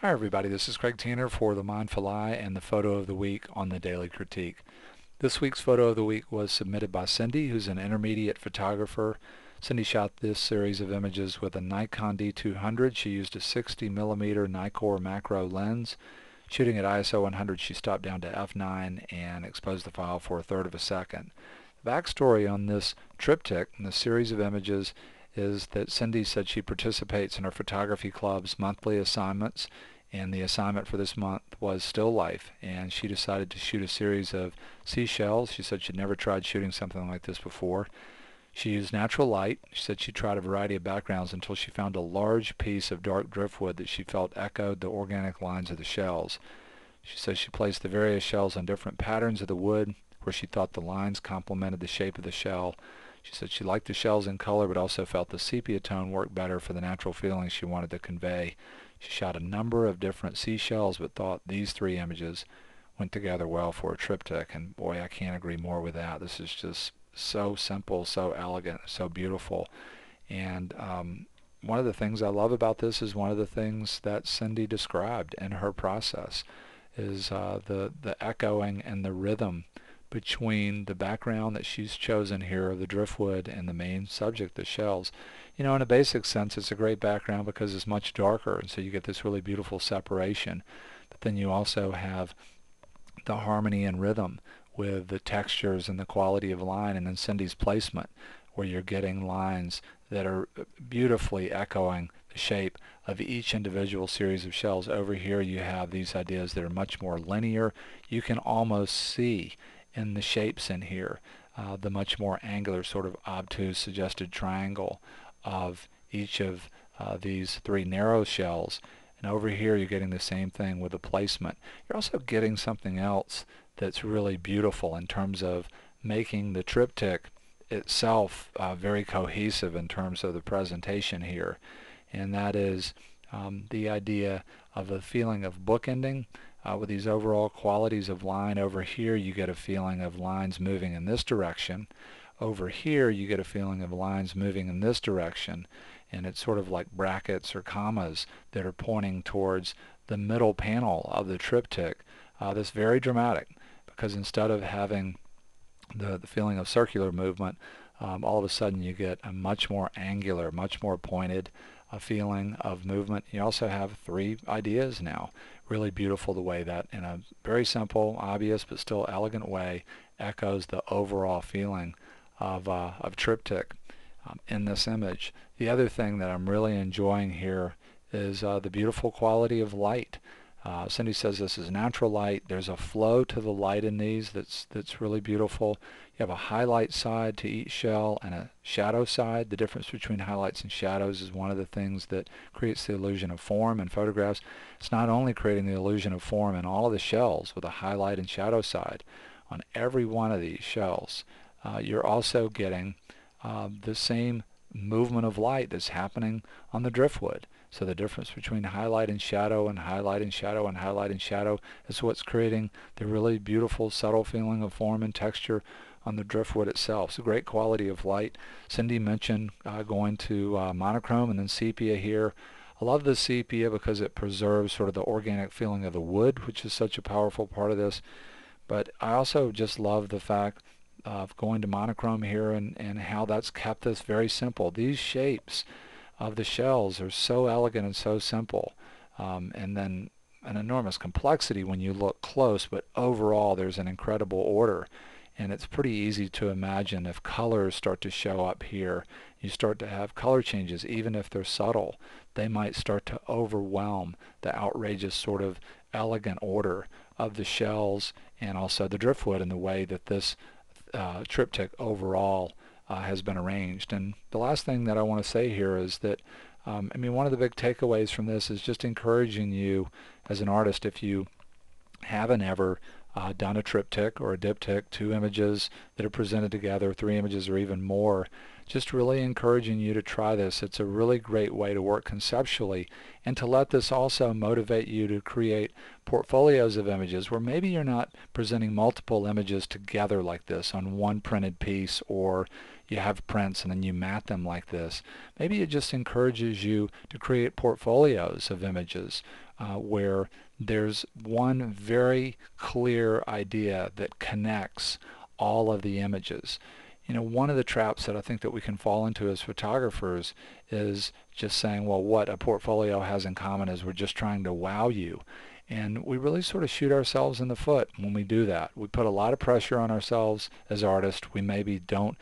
Hi everybody, this is Craig Tanner for The Mindful Eye and the Photo of the Week on the Daily Critique. This week's Photo of the Week was submitted by Cindy, who's an intermediate photographer. Cindy shot this series of images with a Nikon D200. She used a 60mm Nikkor macro lens. Shooting at ISO 100, she stopped down to f9 and exposed the file for 1/3 of a second. The backstory on this triptych and the series of images is that Cindy said she participates in her photography club's monthly assignments, and the assignment for this month was still life, and she decided to shoot a series of seashells. She said she'd never tried shooting something like this before. She used natural light. She said she tried a variety of backgrounds until she found a large piece of dark driftwood that she felt echoed the organic lines of the shells. She says she placed the various shells on different patterns of the wood where she thought the lines complemented the shape of the shell. She said she liked the shells in color, but also felt the sepia tone worked better for the natural feelings she wanted to convey. She shot a number of different seashells, but thought these three images went together well for a triptych. And boy, I can't agree more with that. This is just so simple, so elegant, so beautiful. And one of the things I love about this is one of the things that Cindy described in her process is the echoing and the rhythm between the background that she's chosen here of the driftwood and the main subject, the shells. You know, in a basic sense, it's a great background because it's much darker, and so you get this really beautiful separation. But then you also have the harmony and rhythm with the textures and the quality of line, and then Cindy's placement, where you're getting lines that are beautifully echoing the shape of each individual series of shells. Over here you have these ideas that are much more linear. You can almost see in the shapes in here the much more angular, sort of obtuse suggested triangle of each of these three narrow shells. And over here you're getting the same thing with the placement. You're also getting something else that's really beautiful in terms of making the triptych itself very cohesive in terms of the presentation here. And that is the idea of a feeling of bookending with these overall qualities of line. Over here you get a feeling of lines moving in this direction. Over here you get a feeling of lines moving in this direction, and it's sort of like brackets or commas that are pointing towards the middle panel of the triptych. That's very dramatic, because instead of having the feeling of circular movement, all of a sudden you get a much more angular, much more pointed feeling of movement. You also have three ideas now. Really beautiful the way that, in a very simple, obvious, but still elegant way, echoes the overall feeling of triptych in this image. The other thing that I'm really enjoying here is the beautiful quality of light. Cindy says this is natural light. There's a flow to the light in these that's really beautiful. You have a highlight side to each shell and a shadow side. The difference between highlights and shadows is one of the things that creates the illusion of form in photographs. It's not only creating the illusion of form in all of the shells with a highlight and shadow side. On every one of these shells, you're also getting the same movement of light that's happening on the driftwood. So the difference between highlight and shadow and highlight and shadow and highlight and shadow is what's creating the really beautiful, subtle feeling of form and texture on the driftwood itself. So great quality of light. Cindy mentioned going to monochrome and then sepia here. I love the sepia because it preserves sort of the organic feeling of the wood, which is such a powerful part of this. But I also just love the fact of going to monochrome here and how that's kept this very simple. These shapes of the shells are so elegant and so simple, and then an enormous complexity when you look close, but overall there's an incredible order. And it's pretty easy to imagine if colors start to show up here, you start to have color changes, even if they're subtle, they might start to overwhelm the outrageous sort of elegant order of the shells and also the driftwood in the way that this triptych overall has been arranged. And the last thing that I want to say here is that I mean, one of the big takeaways from this is just encouraging you as an artist, if you haven't ever done a triptych or a diptych, two images that are presented together, three images or even more, just really encouraging you to try this. It's a really great way to work conceptually, and to let this also motivate you to create portfolios of images where maybe you're not presenting multiple images together like this on one printed piece, or you have prints and then you mat them like this. Maybe it just encourages you to create portfolios of images where there's one very clear idea that connects all of the images. One of the traps that I think that we can fall into as photographers is just saying, well, what a portfolio has in common is we're just trying to wow you. And we really sort of shoot ourselves in the foot when we do that. We put a lot of pressure on ourselves as artists. We maybe don't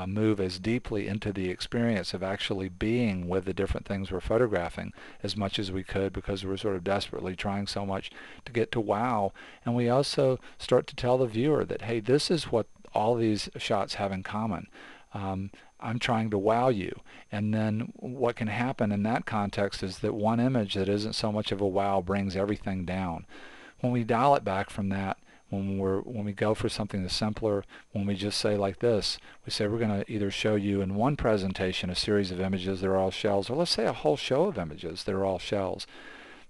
move as deeply into the experience of actually being with the different things we're photographing as much as we could, because we're sort of desperately trying so much to get to wow. And we also start to tell the viewer that, hey, this is what all these shots have in common. I'm trying to wow you. And then what can happen in that context is that one image that isn't so much of a wow brings everything down. When we dial it back from that, when we go for something that's simpler, when we just say like this, we say we're going to either show you in one presentation a series of images that are all shells, or let's say a whole show of images that are all shells.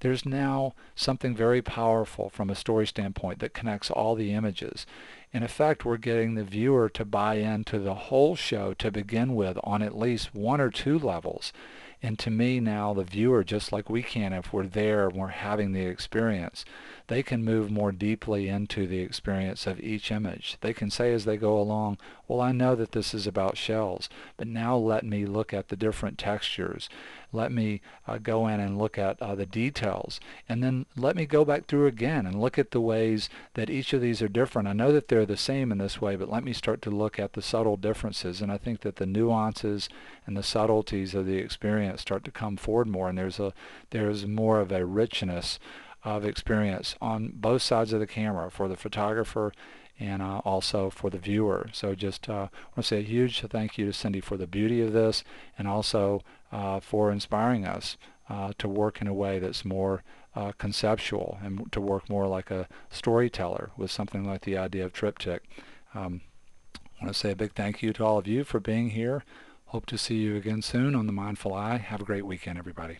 There's now something very powerful from a story standpoint that connects all the images. In effect, we're getting the viewer to buy into the whole show to begin with on at least one or two levels. And to me now, the viewer, just like we can if we're there and we're having the experience, they can move more deeply into the experience of each image. They can say as they go along, well, I know that this is about shells, but now let me look at the different textures. Let me go in and look at the details. And then let me go back through again and look at the ways that each of these are different. I know that they're the same in this way, but let me start to look at the subtle differences. And I think that the nuances and the subtleties of the experience start to come forward more, and there's more of a richness of experience on both sides of the camera for the photographer and also for the viewer. So just want to say a huge thank you to Cindy for the beauty of this, and also for inspiring us to work in a way that's more conceptual and to work more like a storyteller with something like the idea of triptych. I want to say a big thank you to all of you for being here. Hope to see you again soon on The Mindful Eye. Have a great weekend, everybody.